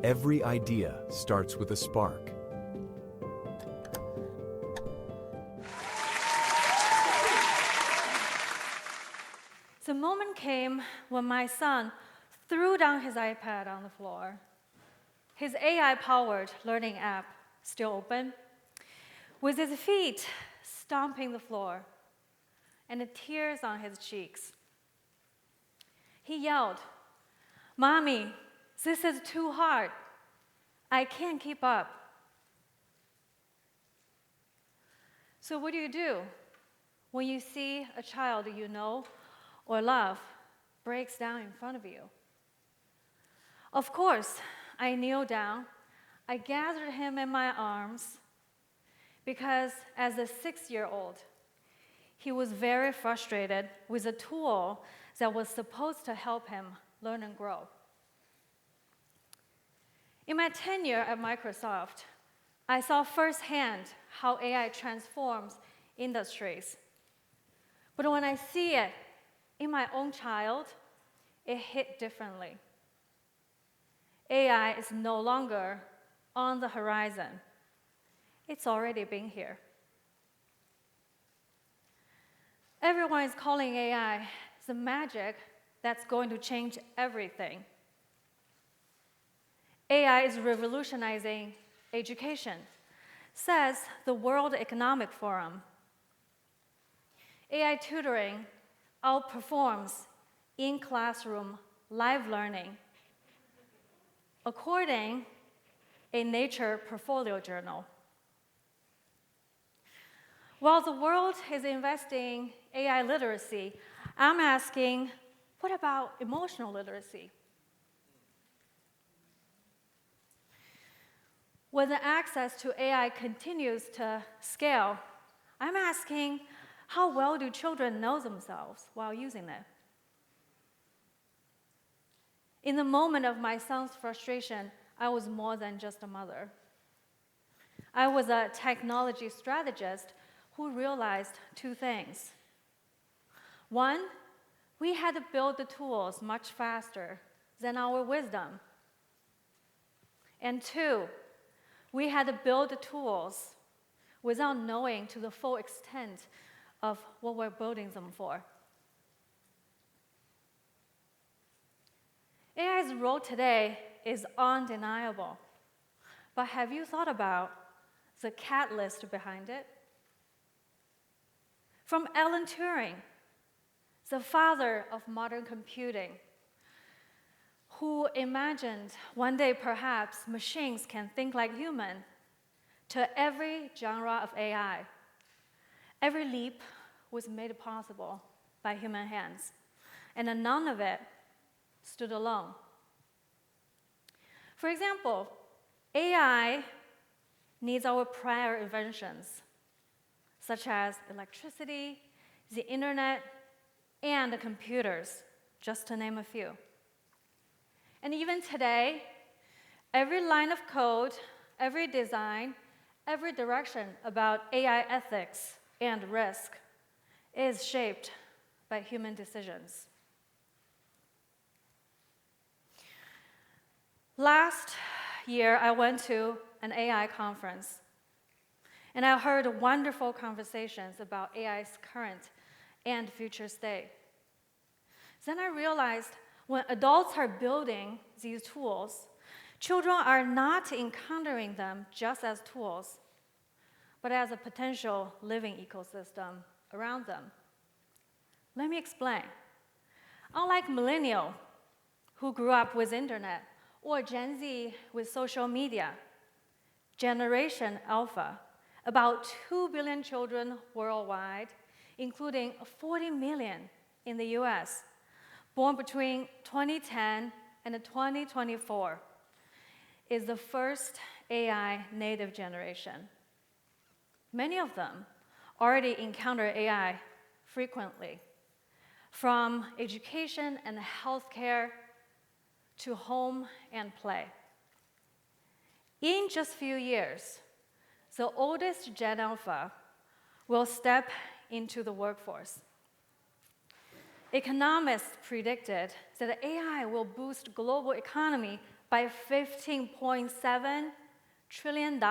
Every idea starts with a spark. The moment came when my son threw down his iPad on the floor. His AI-powered learning app still open, with his feet stomping the floor and the tears on his cheeks. He yelled, "Mommy, this is too hard. I can't keep up." So what do you do when you see a child you know or love breaks down in front of you? Of course, I kneeled down. I gathered him in my arms because as a 6-year-old, he was very frustrated with a tool that was supposed to help him learn and grow. In my tenure at Microsoft, I saw firsthand how AI transforms industries. But when I see it in my own child, it hit differently. AI is no longer on the horizon. It's already been here. Everyone is calling AI the magic that's going to change everything. AI is revolutionizing education, says the World Economic Forum. AI tutoring outperforms in-classroom live learning, according a Nature portfolio journal. While the world is investing AI literacy, I'm asking, what about emotional literacy? When the access to AI continues to scale, I'm asking, how well do children know themselves while using it? In the moment of my son's frustration, I was more than just a mother. I was a technology strategist who realized two things. One, we had to build the tools much faster than our wisdom. And two, we had to build the tools without knowing to the full extent of what we're building them for. AI's role today is undeniable. But have you thought about the catalyst behind it? From Alan Turing, the father of modern computing, who imagined one day perhaps machines can think like humans, to every genre of AI. Every leap was made possible by human hands, and none of it stood alone. For example, AI needs our prior inventions, such as electricity, the internet, and the computers, just to name a few. And even today, every line of code, every design, every direction about AI ethics and risk is shaped by human decisions. Last year, I went to an AI conference, and I heard wonderful conversations about AI's current and future state. Then I realized when adults are building these tools, children are not encountering them just as tools, but as a potential living ecosystem around them. Let me explain. Unlike millennials who grew up with internet, or Gen Z with social media, Generation Alpha, about 2 billion children worldwide, including 40 million in the US, born between 2010 and 2024, is the first AI native generation. Many of them already encounter AI frequently, from education and healthcare to home and play. In just a few years, the oldest Gen Alpha will step into the workforce. Economists predicted that AI will boost global economy by $15.7 trillion,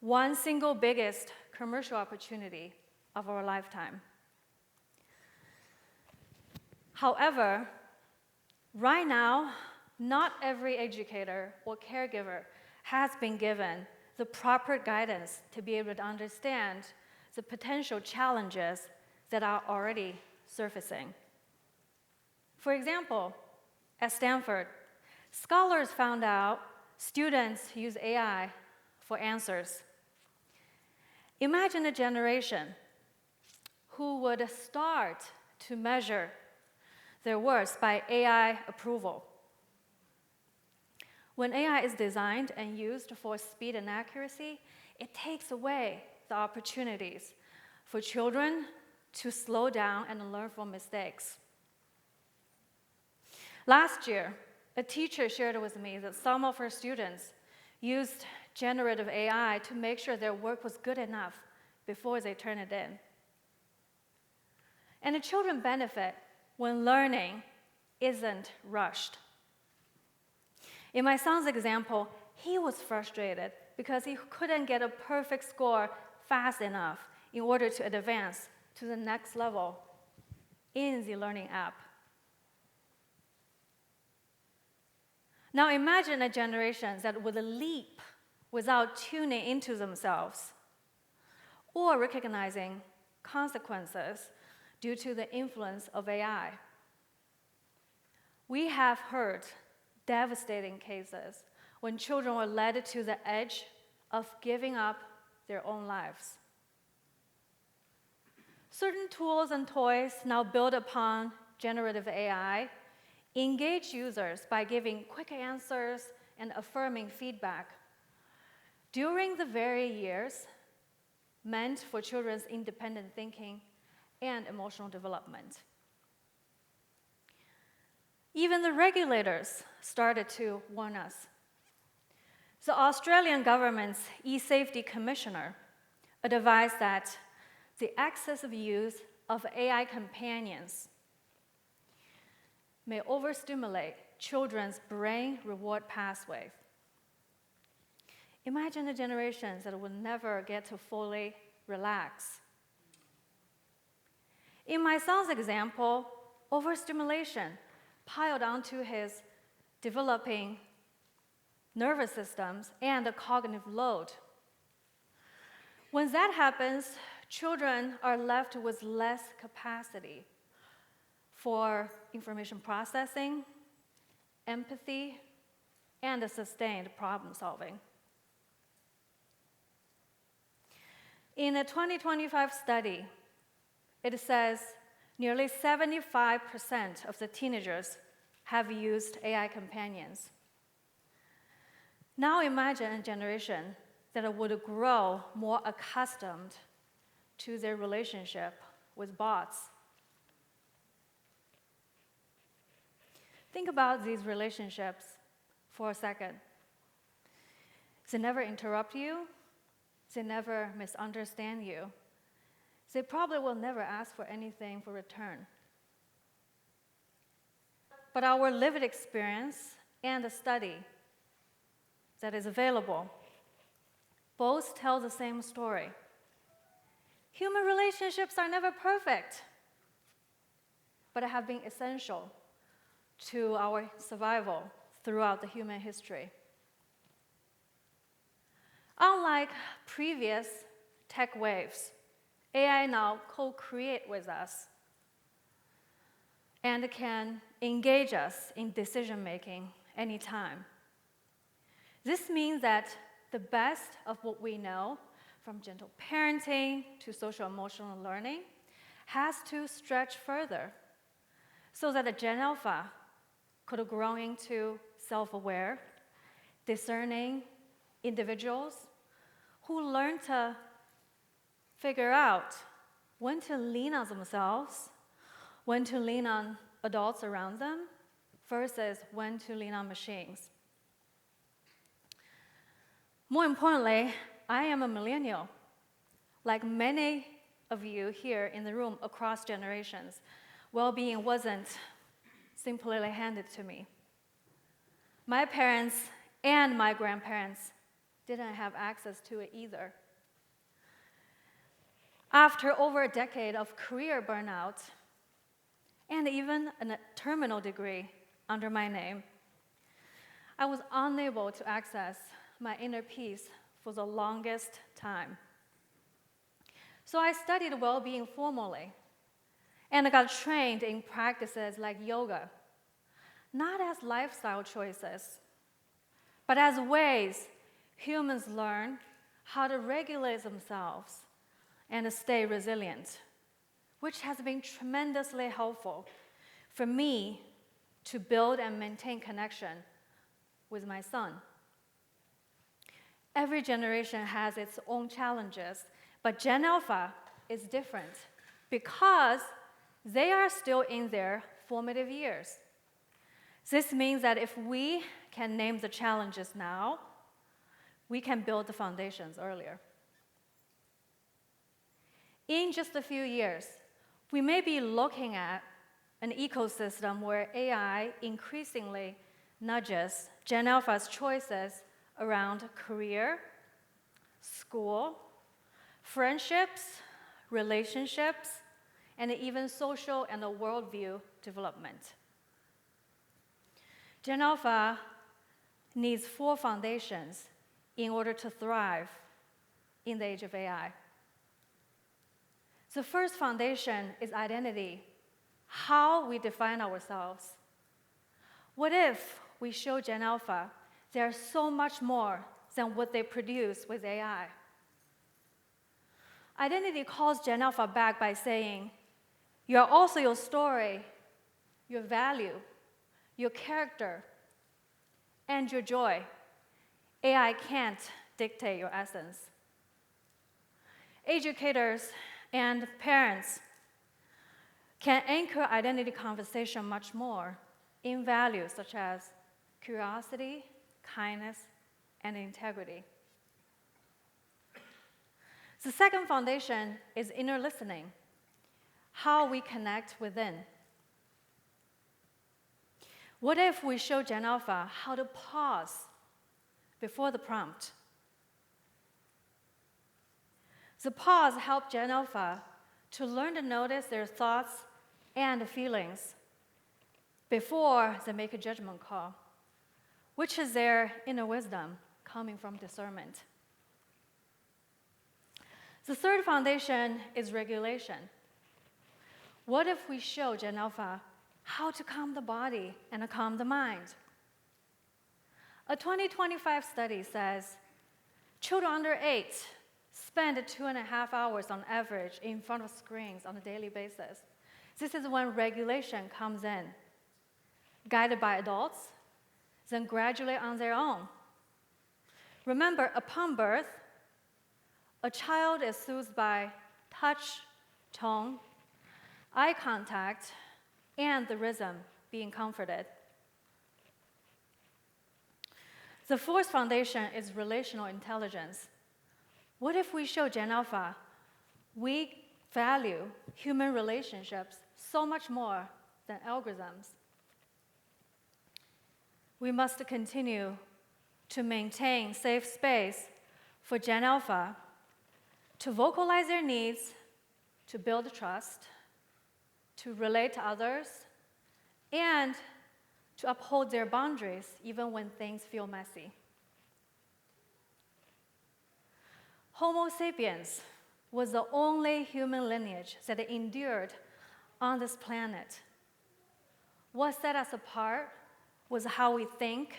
one single biggest commercial opportunity of our lifetime. However, right now, not every educator or caregiver has been given the proper guidance to be able to understand the potential challenges that are already surfacing. For example, at Stanford, scholars found out students use AI for answers. Imagine a generation who would start to measure their words by AI approval. When AI is designed and used for speed and accuracy, it takes away the opportunities for children to slow down and learn from mistakes. Last year, a teacher shared with me that some of her students used generative AI to make sure their work was good enough before they turn it in. And the children benefit when learning isn't rushed. In my son's example, he was frustrated because he couldn't get a perfect score fast enough in order to advance to the next level in the learning app. Now imagine a generation that would leap without tuning into themselves or recognizing consequences due to the influence of AI. We have heard devastating cases when children were led to the edge of giving up their own lives. Certain tools and toys now built upon generative AI engage users by giving quick answers and affirming feedback during the very years meant for children's independent thinking and emotional development. Even the regulators started to warn us. The Australian government's e-safety commissioner advised that the excessive use of AI companions may overstimulate children's brain reward pathway. Imagine the generations that will never get to fully relax. In my son's example, overstimulation piled onto his developing nervous systems and a cognitive load. When that happens, children are left with less capacity for information processing, empathy, and sustained problem solving. In a 2025 study, it says nearly 75% of the teenagers have used AI companions. Now imagine a generation that would grow more accustomed to their relationship with bots. Think about these relationships for a second. They never interrupt you. They never misunderstand you. They probably will never ask for anything for return. But our lived experience and the study that is available both tell the same story. Human relationships are never perfect, but have been essential to our survival throughout the human history. Unlike previous tech waves, AI now co-create with us and can engage us in decision-making anytime. This means that the best of what we know, from gentle parenting to social-emotional learning, has to stretch further so that a Gen Alpha could grow into self-aware, discerning individuals who learn to figure out when to lean on themselves, when to lean on adults around them, versus when to lean on machines. More importantly, I am a millennial. Like many of you here in the room across generations, well-being wasn't simply handed to me. My parents and my grandparents didn't have access to it either. After over a decade of career burnout and even a terminal degree under my name, I was unable to access my inner peace for the longest time. So I studied well-being formally, and I got trained in practices like yoga, not as lifestyle choices, but as ways humans learn how to regulate themselves and stay resilient, which has been tremendously helpful for me to build and maintain connection with my son. Every generation has its own challenges, but Gen Alpha is different because they are still in their formative years. This means that if we can name the challenges now, we can build the foundations earlier. In just a few years, we may be looking at an ecosystem where AI increasingly nudges Gen Alpha's choices around career, school, friendships, relationships, and even social and worldview development. Gen Alpha needs 4 foundations in order to thrive in the age of AI. The first foundation is identity, how we define ourselves. What if we show Gen Alpha there's so much more than what they produce with AI? Identity calls Gen Alpha back by saying, you're also your story, your value, your character, and your joy. AI can't dictate your essence. Educators and parents can anchor identity conversation much more in values such as curiosity, kindness, and integrity. The second foundation is inner listening, how we connect within. What if we show Gen Alpha how to pause before the prompt? The pause helps Gen Alpha to learn to notice their thoughts and feelings before they make a judgment call, which is their inner wisdom coming from discernment. The third foundation is regulation. What if we show Gen Alpha how to calm the body and calm the mind? A 2025 study says children under 8 spend 2.5 hours on average in front of screens on a daily basis. This is when regulation comes in, guided by adults, then gradually on their own. Remember, upon birth, a child is soothed by touch, tone, eye contact, and the rhythm being comforted. The fourth foundation is relational intelligence. What if we show Gen Alpha we value human relationships so much more than algorithms? We must continue to maintain safe space for Gen Alpha to vocalize their needs, to build trust, to relate to others, and to uphold their boundaries even when things feel messy. Homo sapiens was the only human lineage that endured on this planet. What set us apart was how we think,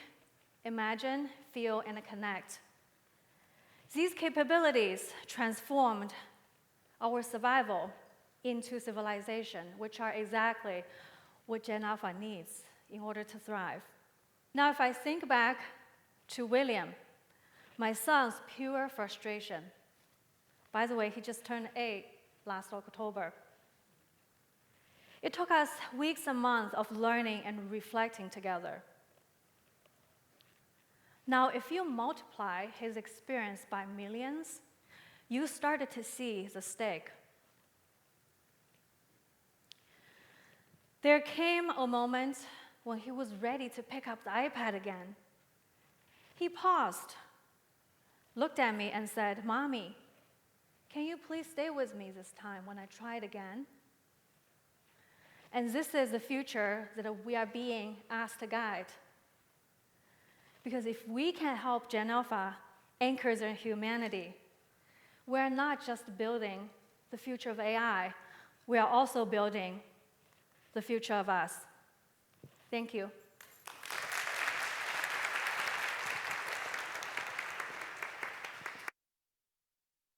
imagine, feel, and connect. These capabilities transformed our survival into civilization, which are exactly what Gen Alpha needs in order to thrive. Now, if I think back to William, my son's pure frustration. By the way, he just turned 8 last October. It took us weeks and months of learning and reflecting together. Now, if you multiply his experience by millions, you started to see the stake. There came a moment when he was ready to pick up the iPad again. He paused, looked at me, and said, "Mommy, can you please stay with me this time when I try it again?" And this is the future that we are being asked to guide. Because if we can help Gen Alpha anchors in humanity, we are not just building the future of AI, we are also building the future of us. Thank you.